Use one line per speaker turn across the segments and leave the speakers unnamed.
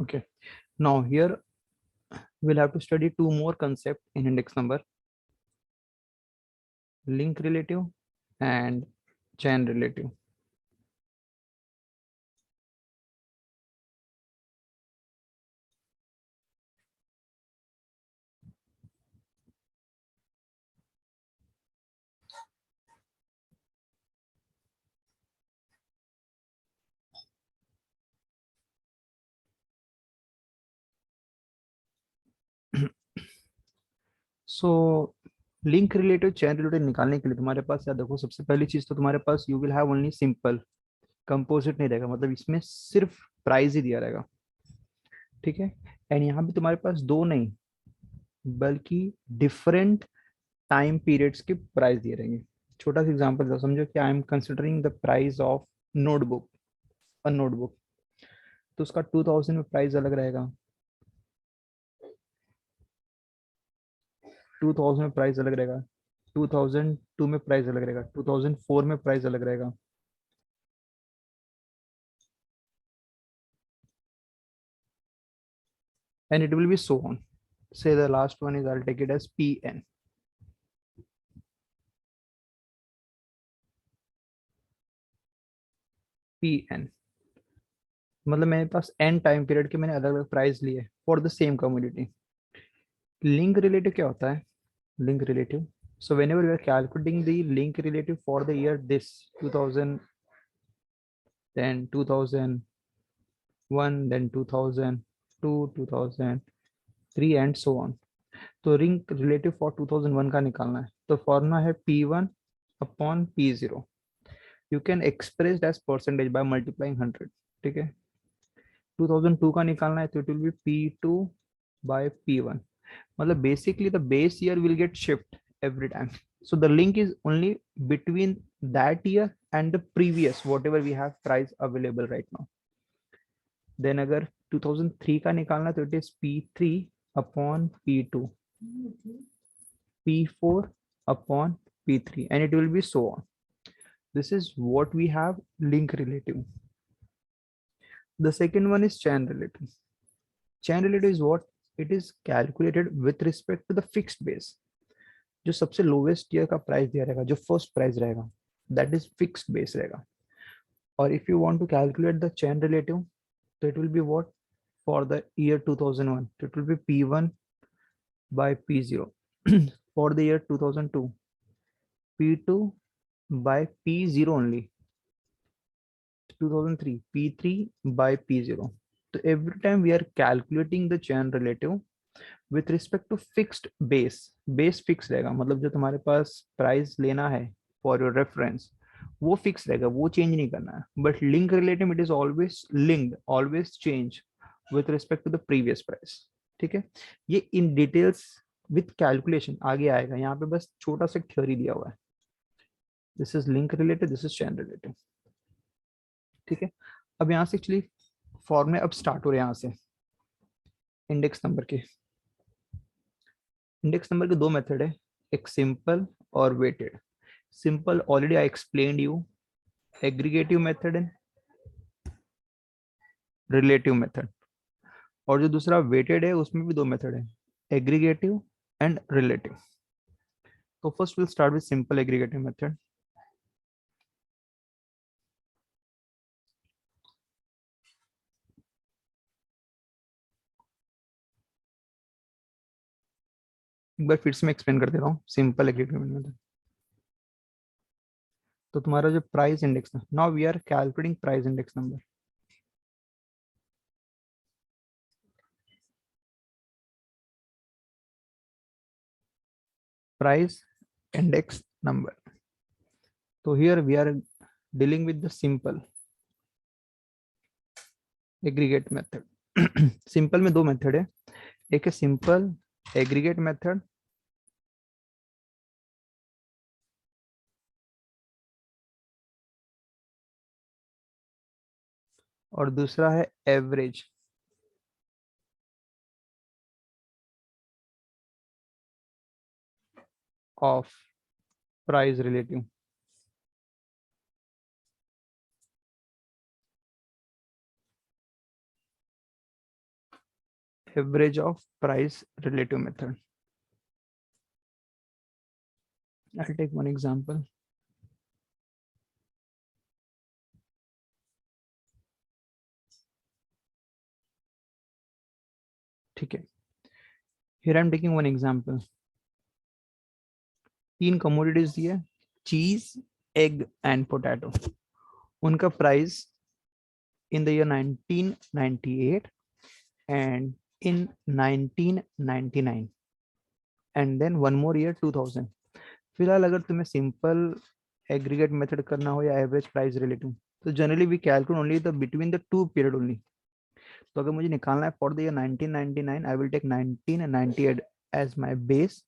Okay. Now here we'll have to study two more concepts in index number: link relative and chain relative. So link relative chain relative निकालने के लिए तुम्हारे पास याद रखो, सबसे पहली चीज तो तुम्हारे पास you will have only simple, composite नहीं रहेगा, मतलब इसमें सिर्फ प्राइस ही दिया रहेगा। ठीक है। एंड यहाँ पे तुम्हारे पास दो नहीं बल्कि डिफरेंट टाइम पीरियड्स के प्राइस दिए रहेंगे। छोटा सा एग्जांपल दो, समझो कि I am considering the price of notebook, a notebook, तो उसका 2000 में प्राइस अलग रहेगा, 2000 में प्राइस अलग रहेगा, 2002 में प्राइस अलग रहेगा, 2004 में प्राइस अलग रहेगा। And it will be so on. Say the last one is, I'll take it as PN. PN मतलब मेरे पास n टाइम पीरियड के मैंने अलग अलग प्राइस लिए for the same community. Link relative क्या होता है? Link relative, so whenever we are calculating the link relative for the year this 2000, then 2001, then 2002, 2003 and so on। तो लिंक रिलेटिव फॉर 2001 का निकालना है तो फॉर्मूला है P1 upon P0। You can express as percentage by multiplying 100। ठीक है। 2002 का निकालना है तो it will B P2 by P1। मतलब basically the base year will get shift every time, so the link is only between that year and the previous whatever we have price available right now। then अगर 2003 का निकालना है तो it is P3 upon P2, P4 upon P3 and it will be so on। this is what we have link relative। the second one is chain relative। chain relative is what? it is calculated with respect to the fixed base। जो सबसे lowest year का price दिया रहेगा, जो first price रहेगा, that is fixed base रहेगा। और if you want to calculate the chain relative तो it will be what? For the year 2001 it will be P1 by P0। for the year 2002 P2 by P0 only, 2003 P3 by P0। तो every time we are calculating the chain relative with respect to fixed base, base fix रहेगा, मतलब जो तुम्हारे पास price लेना है for your reference वो fix रहेगा, वो चेंज नहीं करना है। But link relative it is always linked, always change with respect to the previous price. ठीक है। ये इन डिटेल्स विथ कैलकुलेशन आगे आएगा, यहाँ पे बस छोटा सा थ्योरी दिया हुआ है। This is link relative, this is chain relative. ठीक है। अब यहाँ से एक्चुअली फॉर्मूले अब स्टार्ट हो रहे हैं यहाँ से इंडेक्स नंबर के। इंडेक्स नंबर के दो मेथड है, एक सिंपल और weighted. Simple already I explained you, aggregative method and relative method. और जो दूसरा वेटेड है उसमें भी दो मेथड है, एग्रीगेटिव एंड रिलेटिव। तो first will start with simple aggregative method. एक बार फिर से मैं एक्सप्लेन कर देता हूँ सिंपल एग्रीगेटिव मेथड। तो तुम्हारा जो price index, now we are calculating price index number. Price index number, तो here we are dealing with the simple aggregate method. Simple में दो मेथड है, एक है सिंपल एग्रीगेट मेथड और दूसरा है average of price relative. average of price relative method. I'll take one example. ठीक है, here I'm taking one example. 3 commodities दिए, cheese, egg and potato. उनका price in the year 1998 and in 1999 and then one more year 2000. फिलहाल अगर तुम्हें simple aggregate method करना हो या एवरेज प्राइस रिलेटिव, तो generally we calculate only the between the two period only. तो अगर मुझे निकालना है for the year 1999, I will take 1998 as my base,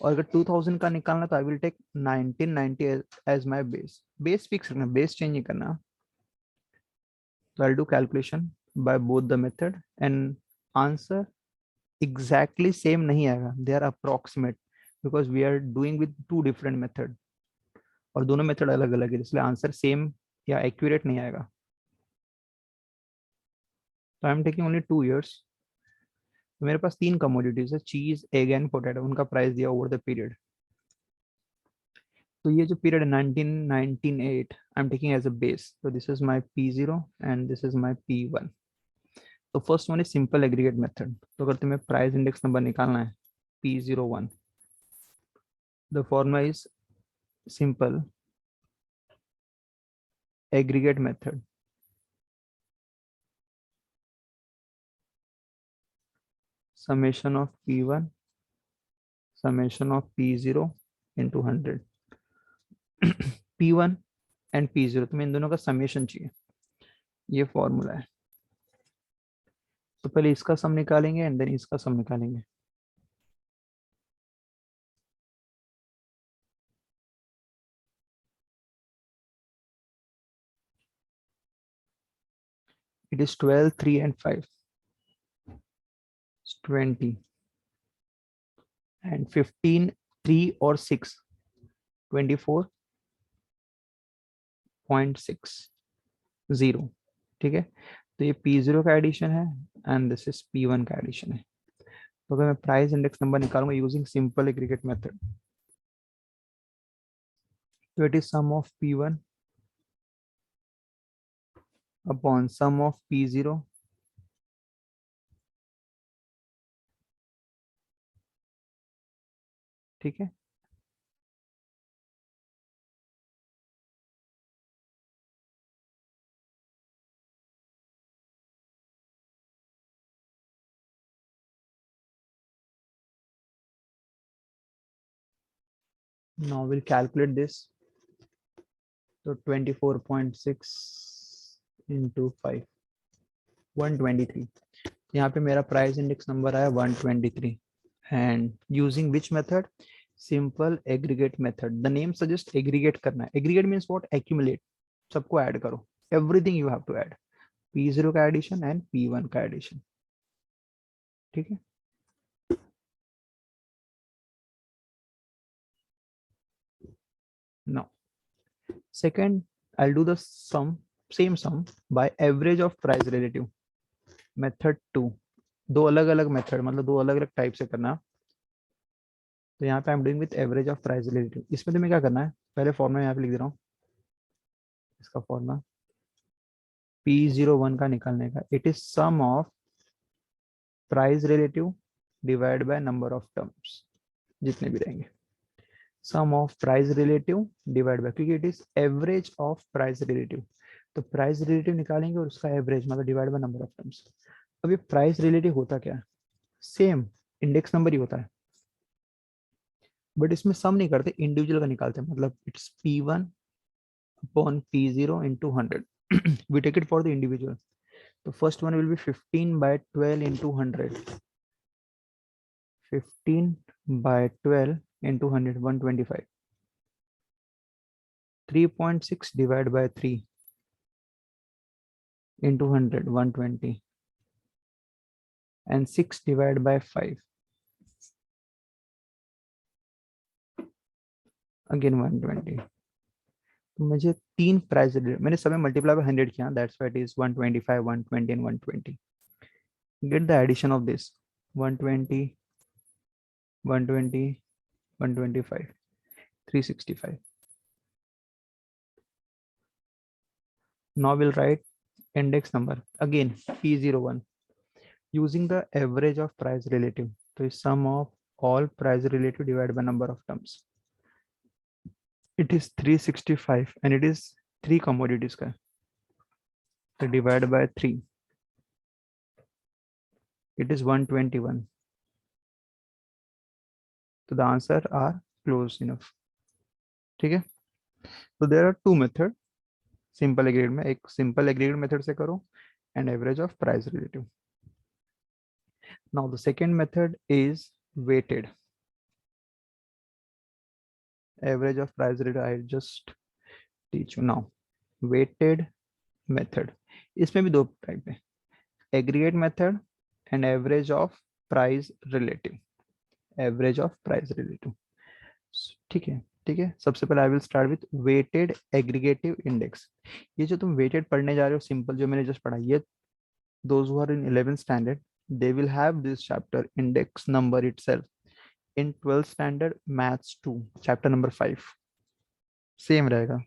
और अगर 2000 का निकालना तो I will take 1990 as my base. Base fix रखना, बेस चेंज नहीं करना. So I'll do calculation by both the method and answer exactly same नहीं आएगा. They are approximate because we are doing with two different method और दोनों method अलग अलग है, इसलिए आंसर सेम या एक्यूरेट नहीं आएगा. तो I am taking only 2 years. तो मेरे पास 3 कमोडिटीज है, चीज, एग एंड पोटैटो. उनका प्राइस दिया ओवर द पीरियड. तो ये जो पीरियड है 1998 I am taking as a base. तो this is my P0 and this is my P1. तो first one is simple aggregate method. तो अगर तुम्हें प्राइस इंडेक्स नंबर निकालना है P01, the formula is simple aggregate method summation of P1 summation of P0 into 100. P1 and P0 तुम्हें इन दोनों का summation चाहिए. ये फॉर्मूला है. तो पहले इसका सम निकालेंगे एंड देन इसका सम निकालेंगे. It is 12, 3 and 5. It's 20 and 15, 3 और 6, 24.60. ठीक है, तो ये P0 का एडिशन है एंड दिस इज P1 का एडिशन है. तो अगर मैं प्राइस इंडेक्स नंबर निकालूंगा यूजिंग सिंपल एग्रीगेट मेथड, तो it is sum of P1 upon sum of P0 ठीक है. Now we'll calculate this. So 24.6 into 5, 123. यहाँ पे मेरा प्राइस इंडेक्स नंबर आया 123. And using which method? Simple aggregate method. The name suggest aggregate करना है. Aggregate means what? Accumulate. सबको add करो. Everything you have to add. P0 का addition and P1 का एडिशन. ठीक है. Now second, I'll do the same sum by average of price relative. Method 2. दो अलग अलग मेथड, मतलब दो अलग अलग टाइप से करना. तो यहाँ पे I am doing with average of price relative. इसमें तुम्हें क्या करना है, पहले फॉर्मूला यहाँ पे लिख दे रहा हूँ. इसका फॉर्मूला P01 का निकालने का, it is sum of price relative divide by number of terms जितने भी रहेंगे. Sum of price relative divide by, क्योंकि it is average of price relative, तो प्राइस रिलेटिव निकालेंगे और उसका एवरेज मतलब divide by number of terms. अब ये प्राइस रिलेटिव होता क्या है? सेम इंडेक्स नंबर ही होता है, बट इसमें सम नहीं करते, इंडिविजुअल का निकालते हैं. मतलब it's P1 upon P0 into 100. We take it for the individual. The first one will be 15 by 12 into 100. 15 by 12 into 100, 125. 3.6 divided by 3 into 100, 120. And 6 divided by 5. Again 120. तो मुझे तीन प्राइस, मैंने सब में मल्टीप्लाई बाय 100 किया, that's why it is 125, 120 and 120. Get the addition of this. 120, 120, 125, 365. Now we'll write index number again P01 using the average of price relative. So is sum of all price relative divided by number of terms. It is 365 and it is three commodities का. So divide by 3. It is 121. So the answer are close enough. ठीक है. So there are two methods. Simple aggregate में एक simple aggregate method से करो and average of price relative. Now the second method is weighted. Average of price relative I just teach you now. Weighted method. इसमें भी दो type है. Aggregate method and average of price relative. Average of price relative. ठीक है. ठीक है. सबसे पहले I will start with weighted aggregative index. ये जो तुम वेटेड पढ़ने जा रहे हो सिंपल जो मैंने जस्ट पढ़ा ये those who are in 11th standard they will have this chapter index number itself in 12th standard maths 2 chapter number 5 same रहेगा.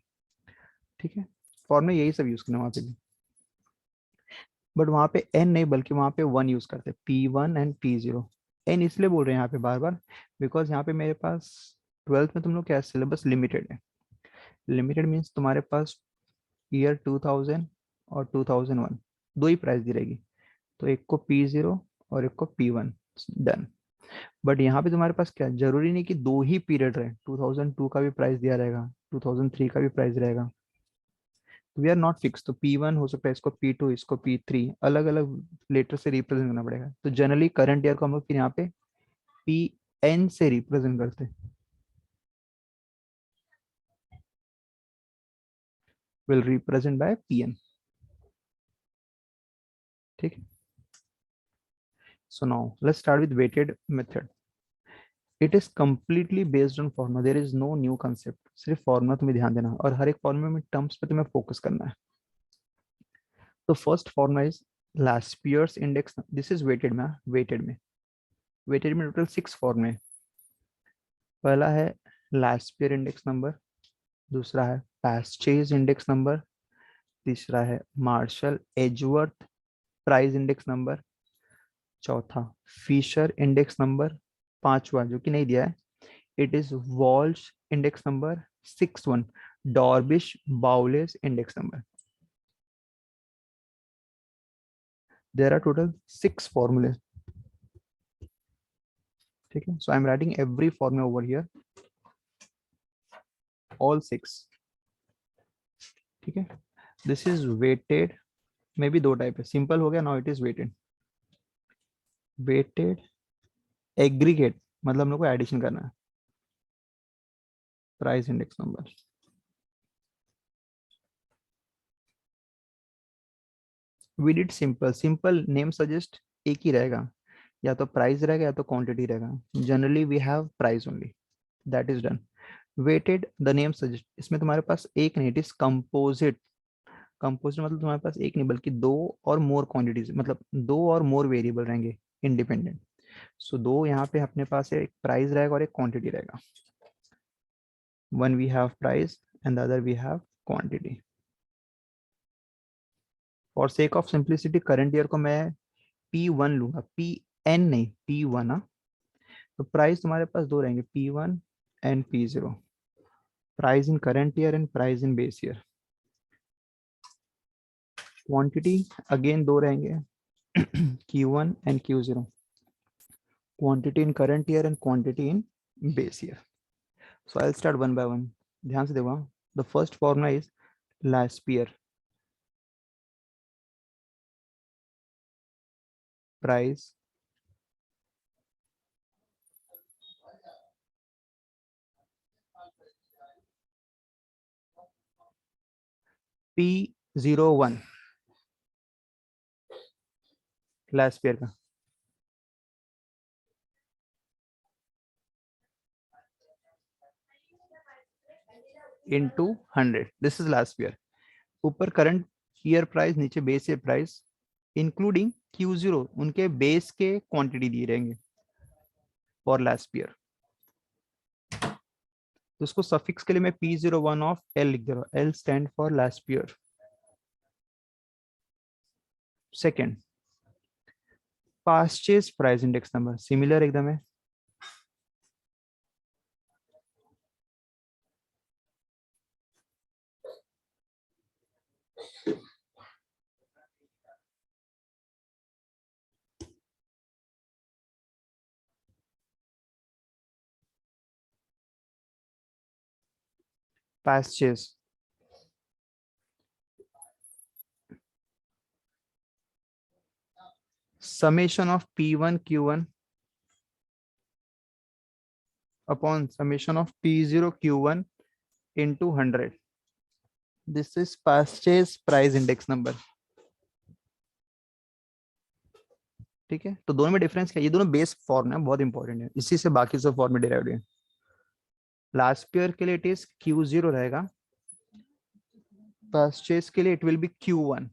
ठीक है. फॉर्मूला यही सब यूज करना वहां पे भी बट वहां पे n नहीं बल्कि वहां पे 1 यूज करते हैं P1 एंड P0. n इसलिए बोल रहे हैं यहाँ पे बार बार बिकॉज यहाँ पे मेरे पास 12th में तुम लोग क्या सिलेबस लिमिटेड है. लिमिटेड मीन्स तुम्हारे पास ईयर 2000 और 2001 दो ही प्राइस दी रहेगी. तो एक को P0 और एक को P1 डन. बट यहाँ पे तुम्हारे पास क्या जरूरी नहीं कि दो ही पीरियड रहे. 2002 का भी प्राइस दिया रहेगा 2003 का भी प्राइस रहेगा. We are not fix. तो P1 हो सकता है इसको P2 इसको P3 अलग अलग लेटर से रिप्रेजेंट करना पड़ेगा. तो जनरली करंट ईयर को हम लोग फिर यहाँ पे PN से रिप्रेजेंट करते हैं. will represent by PN. ठीक है. So now let's start with weighted method. It is completely based on formula. There is no new concept. सिर्फ फॉर्मूला तुम्हें ध्यान देना और हर एक फॉर्मूला में टर्म्स पे तुम्हें फोकस करना है. तो first formula is Laspeyres index. This is weighted में. वेटेड में टोटल 6 फॉर्मूले. पहला है लास्पियर इंडेक्स नंबर. दूसरा है पास्चेज इंडेक्स नंबर. तीसरा है Marshall Edgeworth price index number. चौथा फिशर इंडेक्स नंबर. पांचवा जो कि नहीं दिया है it is Walsh index number. Six one Dorbish Bowley index number. There are total 6 फॉर्मूले. ठीक है. So I am writing every formula over here all 6. ठीक है. दिस इज वेटेड में भी दो टाइप है. सिंपल हो गया. Now it is weighted. Weighted aggregate मतलब हम लोग को एडिशन करना है. Price index number. We did simple name suggest एक ही रहेगा. या तो प्राइस रहेगा या तो क्वांटिटी रहेगा. Generally we have price only. That is done. Weighted the name suggest. इसमें तुम्हारे पास एक नहीं. It is composite. कंपोजिट मतलब तुम्हारे पास एक नहीं बल्कि दो और मोर क्वांटिटीज मतलब दो और मोर वेरिएबल रहेंगे इंडिपेंडेंट. सो दो यहाँ पे अपने पास एक प्राइस रहेगा और एक क्वांटिटी रहेगा. One we have price and the other we have quantity. For sake of simplicity current year को मैं P1 लूंगा. PN नहीं P1. तो प्राइस तुम्हारे पास दो रहेंगे P1 and P0. Price in current year and price in base year. Quantity again दो रहेंगे Q1 and Q0. Quantity in current year and quantity in base year. So I will start one by one. ध्यान से देखो. The first formula is Laspeyres price P01 Laspeyres का. into 100. This is last year. ऊपर current year price नीचे base year price including Q0, उनके base के quantity दिए रहेंगे फॉर लास्ट ईयर। तो उसको सफिक्स के लिए मैं P01 ऑफ L लिख दे रहा हूँ, L stand for last year. Second, purchase price index number, similar एकदम है। Purchase summation of P1 Q1 upon summation of P0 Q1 into 100. This is purchase price index number. ठीक है, तो दोनों में डिफरेंस क्या है? ये दोनों बेस फॉर्म है, बहुत इंपॉर्टेंट है, इसी से बाकी सब फॉर्म में डिराइव्ड है। लास्ट ईयर के लिए इट इज Q0 रहेगा, परचेज के लिए इट विल बी Q1।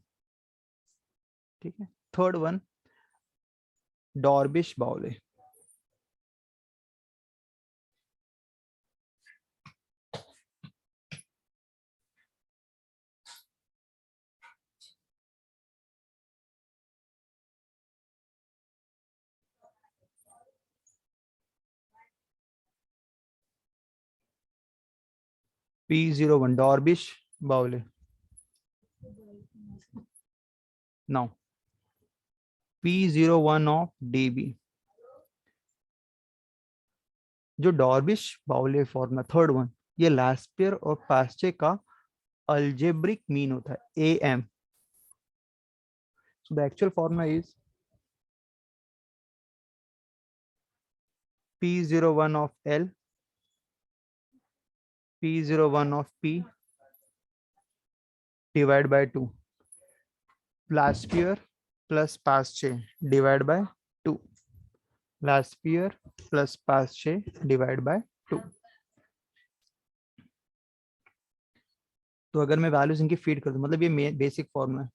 ठीक है, थर्ड वन, डॉर्बिश बाउले। P01 डॉर्बिश बाउले। नाउ P01 ऑफ DB, जो डॉर्बिश बाउले फॉर्मूला थर्ड वन, ये लास्ट ईयर और पास्ट ईयर का अलजेब्रिक मीन होता है, AM। So the actual formula is P01 of L, P01 of P divided by 2, last year plus past year divided by 2, last year plus past year divided by 2। तो अगर मैं values इनकी feed कर दूं, मतलब ये बेसिक फॉर्मूला है,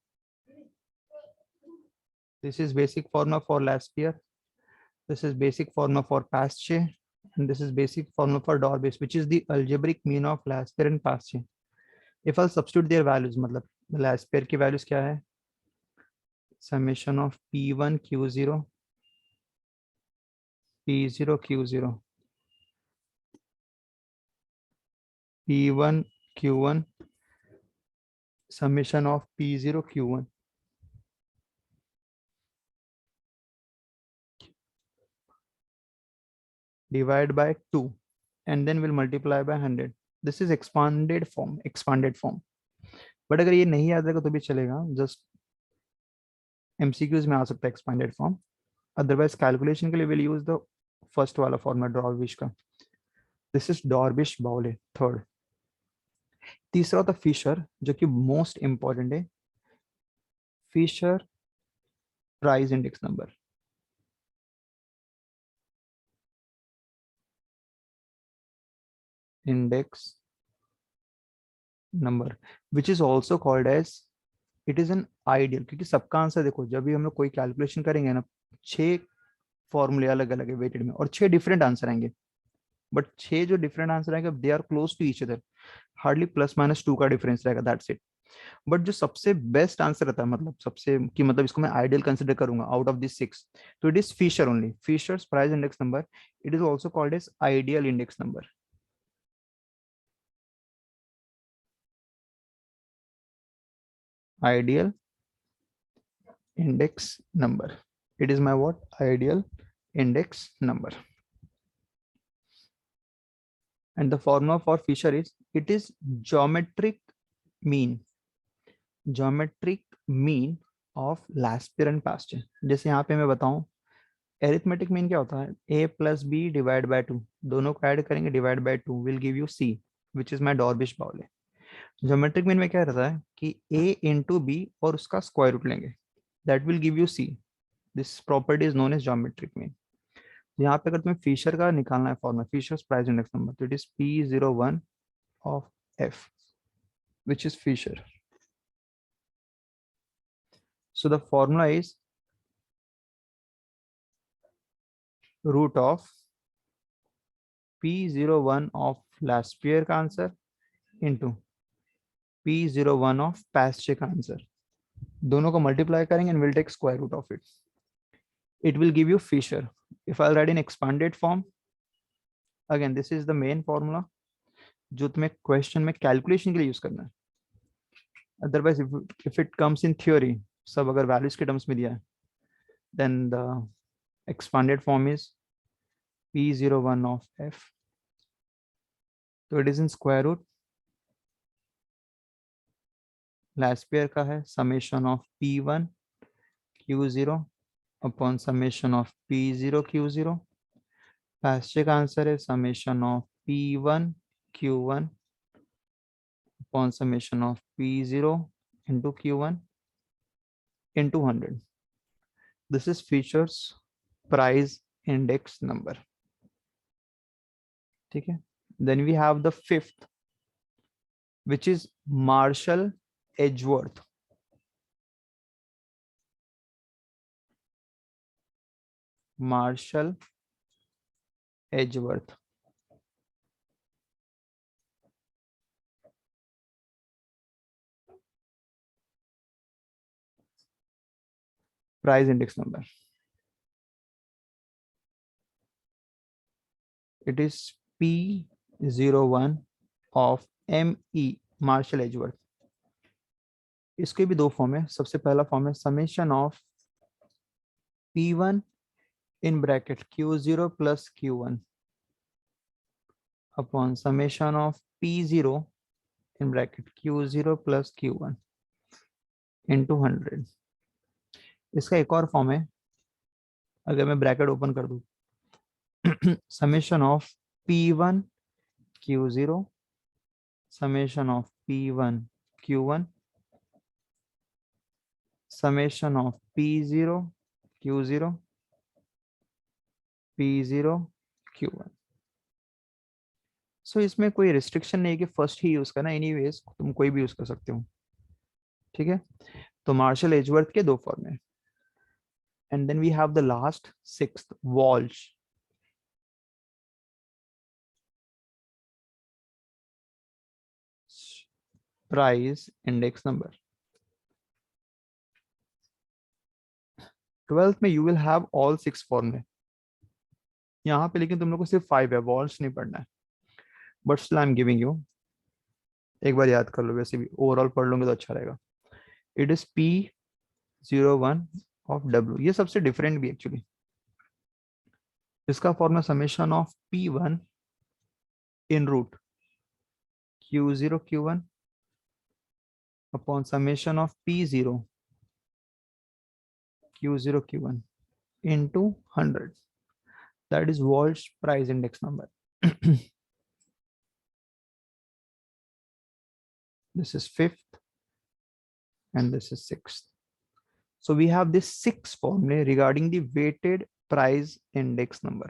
this is basic formula for last year, this is basic formula for past year, and this is basic formula for Dorbish, which is the algebraic mean of last year and past year. If I'll substitute their values, मतलब last year की values क्या है? Summation of P1 Q0, P0 Q0, P1 Q1, summation of P0 Q1, divide by 2, and then we'll multiply by 100. This is expanded form, expanded form. But अगर ये नहीं याद रहेगा तो भी चलेगा, जस्ट MCQs में आ सकता है एक्सपांडेड फॉर्म। अदरवाइज कैलकुलेशन के लिए विल यूज द फर्स्ट वाला फॉर्मूला डॉर्बिश का। दिस इज डॉर्बिश बाउले थर्ड। तीसरा होता फिशर, जो कि मोस्ट इंपॉर्टेंट है, Fisher price index number. Index number which is also called as, it is an ideal, क्योंकि सबका आंसर देखो, जब भी हम लोग कोई कैलकुलेशन करेंगे ना, 6 फॉर्मूले अलग अलग है वेटेड में, और 6 डिफरेंट आंसर आएंगे, बट 6 जो डिफरेंट आंसर आएंगे they are close to each other, hardly +-2 का डिफरेंस रहेगा, दैट्स इट। बट जो सबसे बेस्ट आंसर रहता है, मतलब सबसे कि मतलब इसको मैं आइडियल कंसिडर करूंगा आउट ऑफ दिस 6, तो it is Fisher only, Fisher's price index number. It is also called as ideal index number, ideal index number, it is my what, ideal index number। and the formula for Fisher is, it is geometric mean, geometric mean of last year and past year। जैसे यहाँ पे मैं बताऊं, arithmetic mean क्या होता है, a plus B divide by 2, दोनों को ऐड करेंगे divide by 2 will give you c, which is my Dorbish Bowley. Geometric mean में क्या रहता है कि a इंटू बी और उसका स्क्वायर रूट लेंगे, that will give you c। This property is known as geometric mean. यहाँ पे अगर तुम्हें फिशर का निकालना है formula, Fisher's price index number, तो it is P01 of f, which is Fisher. So the formula is root of P01 of Laspierre का answer into P01 of Pasteur's का आंसर, दोनों को मल्टीप्लाई करेंगे and we'll take square root of it. It will give you Fisher. If I'll write in expanded form, again this is the main formula जो तुम्हें question में calculation के लिए use करना है. Otherwise if it comes in theory, सब अगर values के टर्म्स में दिया है, then the expanded form is P01 of F. तो it is in square root. Laspierre का है summation of P1 Q0 upon summation of P0 Q0. Pasteur's का आंसर है summation of P1 Q1 upon summation of P0 into Q1 into 100. This is Fisher's price index number. ठीक है. Then we have the fifth, which is Marshall Edgeworth. Marshall Edgeworth. Price index number. It is P01 of ME, Marshall Edgeworth. इसके भी दो form है. सबसे पहला form है summation of P1 in bracket Q0 plus Q1 upon summation of P0 in bracket Q0 plus Q1 into 100. इसका एक और फॉर्म है, अगर मैं ब्रैकेट ओपन कर दूं, summation of P1 Q0 summation of P1 Q1 summation of P0 Q0 P0 Q1. सो इसमें कोई रिस्ट्रिक्शन नहीं है कि फर्स्ट ही यूज करना, एनीवेज तुम कोई भी यूज कर सकते हो. ठीक है. तो मार्शल एजवर्थ के दो फॉर्म है. And then we have the last sixth, Walsh. Price index number. 12th में यू विल हैव ऑल 6 फॉर्मूले यहाँ पे, लेकिन तुम लोग को सिर्फ 5 है, वॉल्श नहीं पढ़ना है. But still I am giving you, एक बार याद कर लो, वैसे भी ओवरऑल पढ़ लोगे तो अच्छा रहेगा. It is P01 of W. ये सबसे डिफरेंट भी एक्चुअली. इसका formula summation of P1 in root Q0 Q1 upon summation of P0 Q0 Q1 into 100. That is Walsh price index number. This is 5th and this is 6th. So we have this 6 formula regarding the weighted price index number.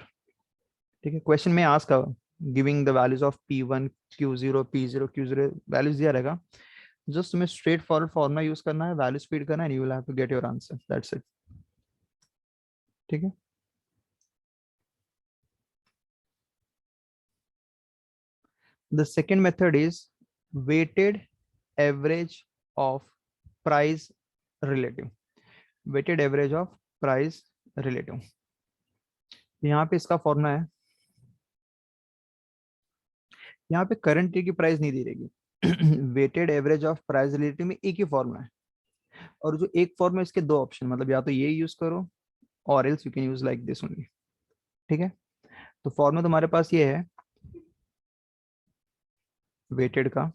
ठीक है. Question में ask giving the values of P1 Q0 P0 Q0 values दिया रहेगा. Just तुम्हें straight forward formula use करना है, value feed करना है, and you will have to get your answer. That's it. ठीक है. The second method is weighted average of price relative. Weighted average of price relative. यहाँ पे इसका फॉर्मूला है, यहाँ पे करंट ईयर की प्राइस नहीं दी रहेगी. Weighted average of price relative में एक ही फॉर्मूला है, और जो एक फॉर्मूला इसके दो ऑप्शन, मतलब या तो ये यूज करो और else you can use like this only. ठीक है. तो फॉर्मूला तुम्हारे पास ये है वेटेड का,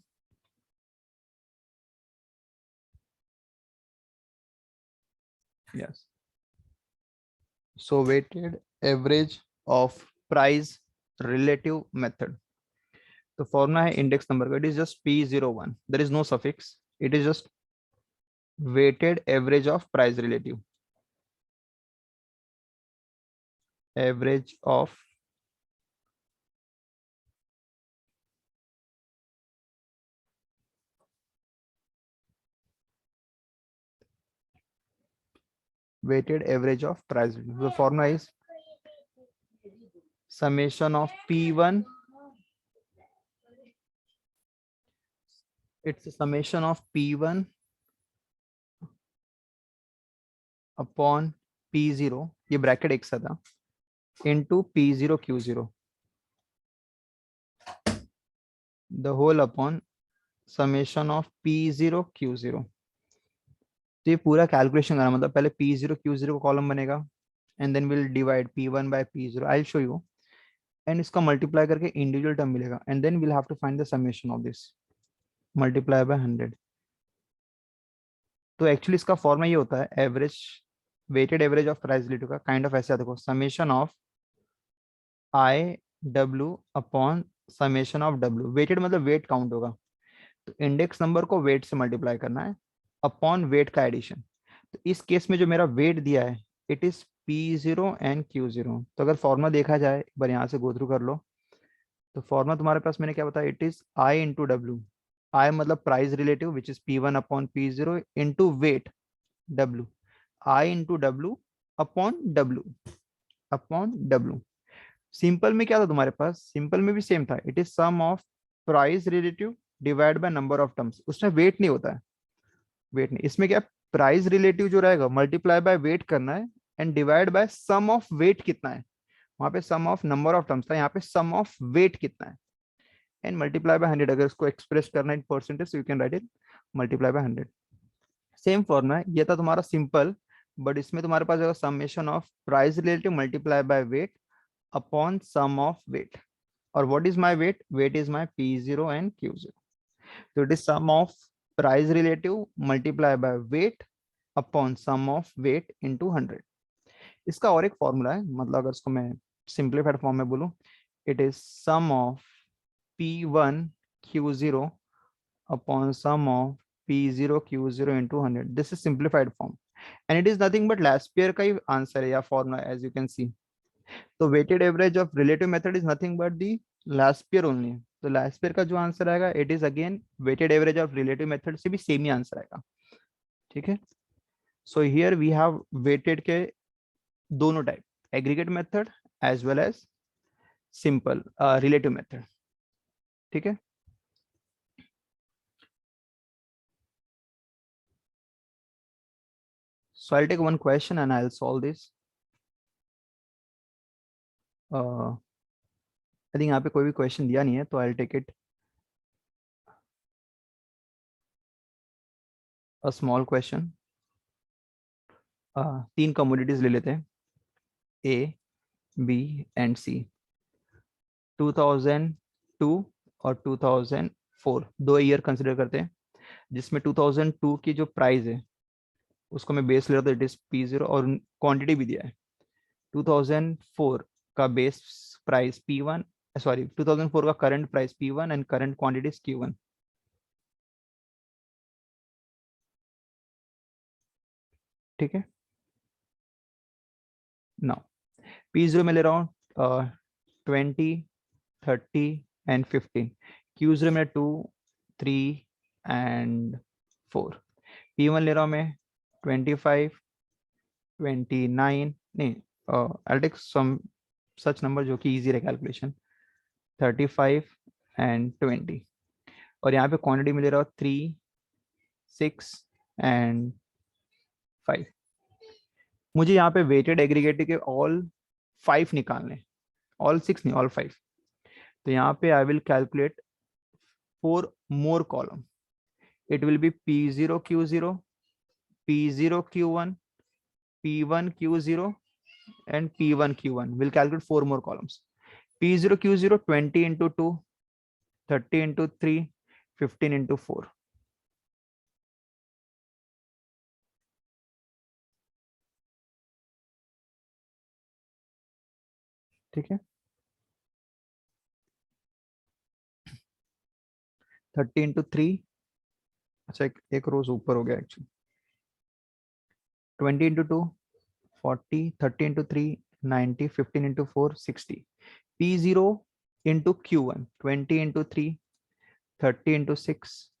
yes. So weighted average of price relative method. तो फॉर्मूला है इंडेक्स नंबर का. It is just P01. There is no suffix. It is just weighted average of price relative. Average of weighted average of price. The formula is summation of P1. It's a summation of P1 upon P0, ये bracket एक सा था, into P0 Q0, the whole upon summation of P0 Q0. तो ये पूरा calculation करना, मतलब पहले P0 Q0 को कॉलम बनेगा and then will divide P1 by P0, I will show you, and इसका मल्टीप्लाई करके इंडिविजुअल टर्म मिलेगा and then will have to find the summation of this, multiply by 100. तो actually इसका formula ये होता है average, weighted average of price relative का kind of ऐसे, देखो summation of I W upon summation of W, weighted मतलब weight count होगा, तो इंडेक्स नंबर को वेट से मल्टीप्लाई करना है अपॉन वेट का एडिशन. तो इस केस में जो मेरा वेट दिया है it is P0 and Q0. तो अगर फॉर्मुला देखा जाए, एक बार यहाँ से गो थ्रू कर लो, तो फॉर्मुला तुम्हारे पास मैंने क्या बताया, it is I into W. I मतलब price relative which is P1 upon P0 into weight W, I into W upon W. Simple में क्या था तुम्हारे पास, सिंपल में भी सेम था, it is sum of price relative divide by number of terms. उसमें weight नहीं होता है, वेट नहीं, इसमें क्या प्राइस रिलेटिव जो रहेगा मल्टीप्लाई बाय वेट करना है and divide by sum of weight कितना है, वहां पे sum of number of terms था, यहाँ पे सम ऑफ वेट कितना है एंड मल्टीप्लाई बाय 100. अगर इसको एक्सप्रेस करना है in percentage you can write it multiply by 100. Same formula है, ये था तुम्हारा सिंपल, बट इसमें तुम्हारे पास अगर summation of price relative multiply by weight upon sum of weight, और what is my weight, weight is my P0 and Q0. तो it is sum of price relative multiply by weight upon sum of weight into 100. इसका और एक formula है, मतलब अगर इसको मैं सिंप्लीफाइड फॉर्म में बोलूं, it is sum of P1 Q0 upon sum of P0 Q0 into 100. This is simplified form and it is nothing but Laspierre का ही आंसर है या formula, as you can see. तो weighted average of relative method is nothing but the Laspierre only. तो Laspierre का जो answer आएगा it is again weighted average of relative method से भी सेम ही आंसर आएगा, ठीक है. So here we have weighted के दोनों type, aggregate method as well as simple relative method, ठीक है. So I'll take one question and I'll solve this. I think यहाँ पे कोई भी क्वेश्चन दिया नहीं है, तो I'll take it a small question. 3 commodities ले लेते हैं, A, B and C. 2002 और 2004 दो ईयर कंसिडर करते हैं, जिसमें 2002 की जो प्राइस है उसको मैं बेस ले रहा था, इट इज P0 और क्वांटिटी भी दिया है. 2004 का बेस प्राइस P1, सॉरी 2004 का current price P1 and current quantity Q1, ठीक है. नाउ P0 में ले रहा हूँ 20, 30 एंड 15. Q0 में 2, 3 एंड 4. P1 ले रहा हूँ मैं 25, 29, नहीं, I'll take some such number जो कि easy रहे कैलकुलेशन, 35 एंड 20. और यहाँ पे क्वांटिटी मिल रहा है 3, 6 एंड 5. मुझे यहाँ पे वेटेड एग्रीगेट के ऑल 5 निकालने, ऑल 6 नहीं, ऑल 5. तो यहाँ पे I will calculate 4 more column. It will B P0 Q0, P0 Q1, P1 Q0 and P1 Q1. We'll calculate 4 more columns. P0 Q0 20 into 2, 30 into 3, 15 into 4. ठीक है. 30 into 3, अच्छा एक रोज ऊपर हो गया actually. 20 into 2, 40, 30 into 3, 90, 15 into 4, 60. P0 into Q1, 20 into 3, 30 into 6,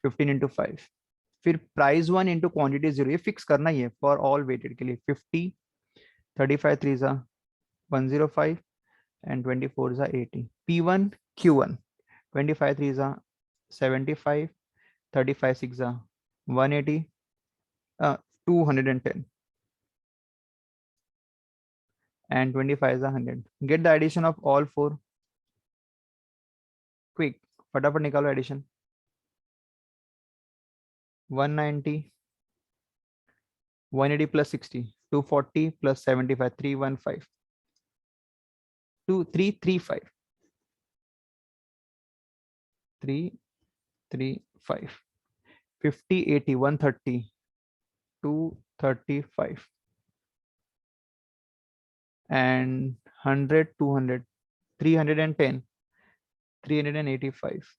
15 into 5. फिर price 1 into quantity 0, ये fix करना ही है फॉर ऑल वेटेड के लिए। 50, 35 3 जा 105 एंड 24 जा 80। P1 Q1, 25 3 जा 75, 35 6 जा 180, 210 and 25 is 100. Get the addition of all four. Quick, फटाफट निकालो addition. 190, 180 plus 60, 240 plus 75, 315, 335, 335, 50, 80, 130, 235 and 100, 200, 310, 385.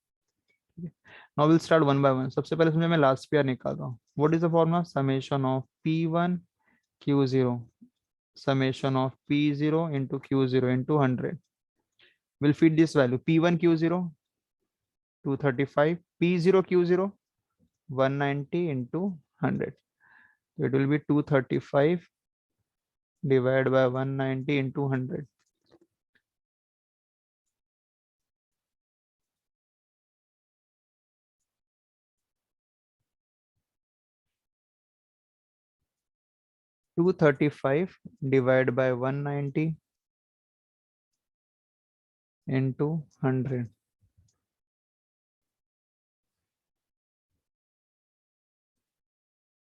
Now we'll start one by one. सबसे पहले इसमें मैं लास्ट पेयर निकाल रहा हूँ। What is the formula? Summation of P1 Q0, summation of P0 into Q0 into 100. We'll feed this value. P1 Q0 235, P0 Q0 190 into 100. So it will be 235 divided by 190 into 100. Two 35 divided by 190 into 100.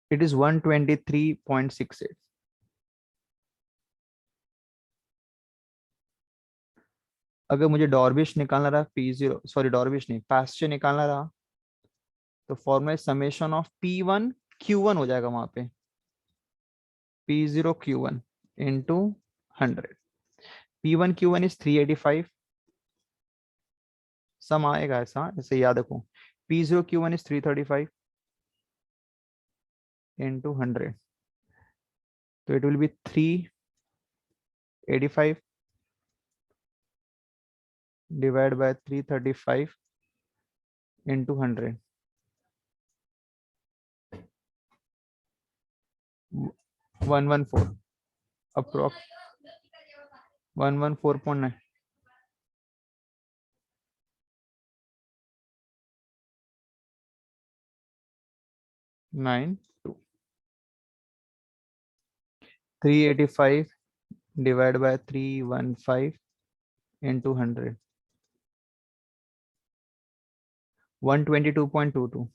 It is 123.68. अगर मुझे डॉर्बिश निकालना रहा P0, sorry डॉर्बिश नहीं, पास्चे निकालना रहा, तो formula summation of P1 Q1 हो जाएगा वहां पे, P0 Q1 into 100. P1 Q1 is 385. सम आएगा ऐसा, ऐसे याद रखो। P0 Q1 is 335 into 100. So it will be 385 divided by 335 into 100. 114 approx 114.9. 92. 385 divided by 315 into 100. 122.22.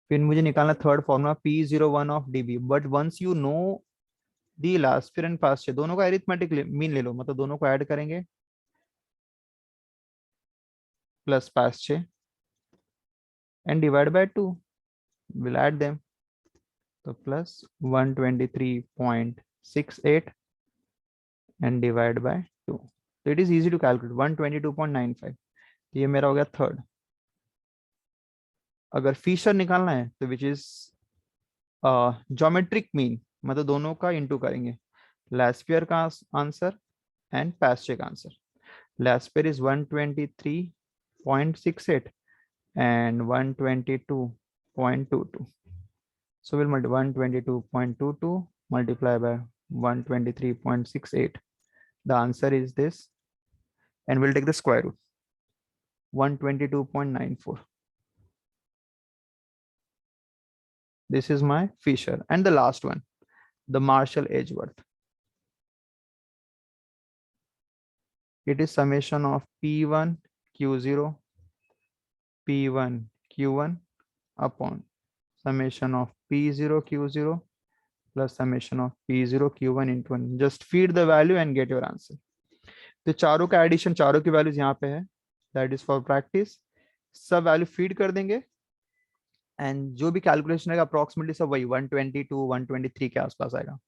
फिर मुझे निकालना third formula P01 of DB, but once you know the Laspeyres and Paasche से दोनों का अरिथमेटिक मीन ले लो, मतलब दोनों को ऐड करेंगे प्लस पास्ट से and divide by 2, will add them, तो प्लस 123.68 एंड डिवाइड बाय 2, तो it is easy to calculate 122.95। ये मेरा हो गया थर्ड। अगर फीचर निकालना है तो विच इज ज्योमेट्रिक मीन, मतलब दोनों का इंटू करेंगे, लास्ट पेयर का आंसर एंड पास्ट का answer. Last pair is 123.68 and 122.22. So we'll multiply 122.22 multiply by 123.68. The answer is this, and we'll take the square root, 122.94. This is my Fisher. And the last one, the Marshall-Edgeworth. It is summation of P1 Q0 P1 Q1 upon summation of P0 Q0 plus summation of P0 Q1 into 1. Just feed the value and get your answer. तो चारों का addition, चारों की values यहाँ पे है, that is for practice. सब value feed कर देंगे एंड जो भी कैलकुलेशन है अप्रोक्सीमेटली सब वही 122 123 के आसपास आएगा।